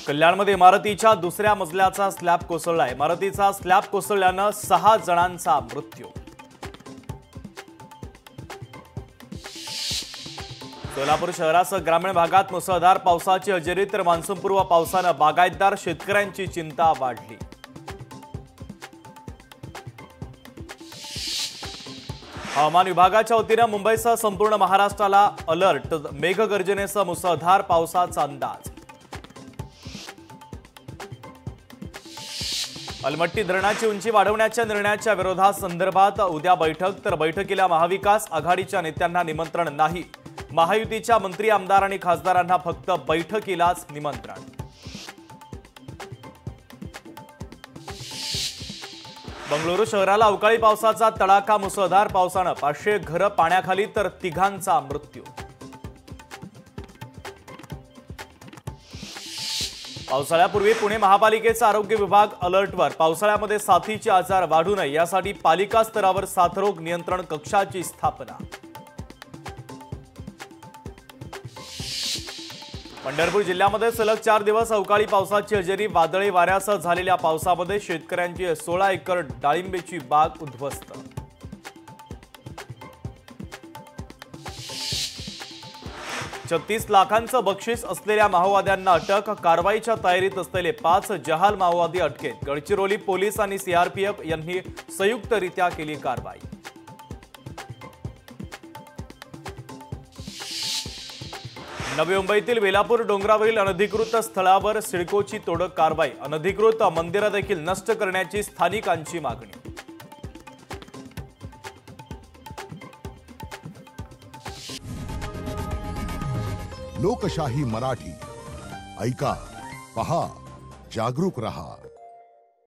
कल्याणमध्ये इमारतीच्या दुसऱ्या मजल्याचा स्लॅब कोसळला। इमारतीचा स्लॅब कोसळल्याने 6 जणांचा मृत्यू। सोलापूर शहरासह ग्रामीण भागात मुसळधार पावसाची हजेरी, तर मान्सूनपूर्व पावसाने बागायतदार शेतकऱ्यांची चिंता वाढली। हवामान विभागाच्या वतीने मुंबईसह संपूर्ण महाराष्ट्राला अलर्ट, मेघगर्जनेसह मुसळधार पावसाचा अंदाज। अलमट्टी धरणाची उंची वाढवण्याच्या निर्णयाच्या विरोधात संदर्भात उद्या बैठक, तर बैठकीला महाविकास आघाडीच्या नेत्यांना निमंत्रण नाही। महायुतीच्या मंत्री, आमदार आणि खासदारांना फक्त बैठकीलाच निमंत्रण। बंगळुरू शहराला अवकाळी पावसाचा तडाखा, मुसळधार पावसाने 500 घरं पाण्याखाली, तर 3घांचा मृत्यू। पावसाळ्यापूर्वी पुणे महापालिकेचा आरोग्य विभाग अलर्टवर। पावसाळ्यामध्ये साथीचे आजार वाढू नये यासाठी पालिका स्तरावर साथरोग नियंत्रण कक्षाची स्थापना। पंढरपूर जिल्ह्यामध्ये सलग 4 दिवस अवकाळी पावसाची हजेरी, वादळी वाऱ्यासह झालेल्या पावसामध्ये शेतकऱ्यांची 16 एकर डाळिंबीची बाग उद्ध्वस्त। 36 लाखांचं बक्षीस असलेल्या माओवाद्यांना अटक, कारवाईच्या तयारीत असलेले 5 जहाल माओवादी अटकेत। गडचिरोली पोलीस आणि सीआरपीएफ यांनी संयुक्तरित्या केली कारवाई। नवी मुंबईतील वेलापूर डोंगरावरील अनधिकृत स्थळावर सिडकोची तोडक कारवाई, अनधिकृत मंदिरं देखील नष्ट करण्याची स्थानिकांची मागणी। लोकशाही मराठी ऐका, पहा, जागरूक रहा।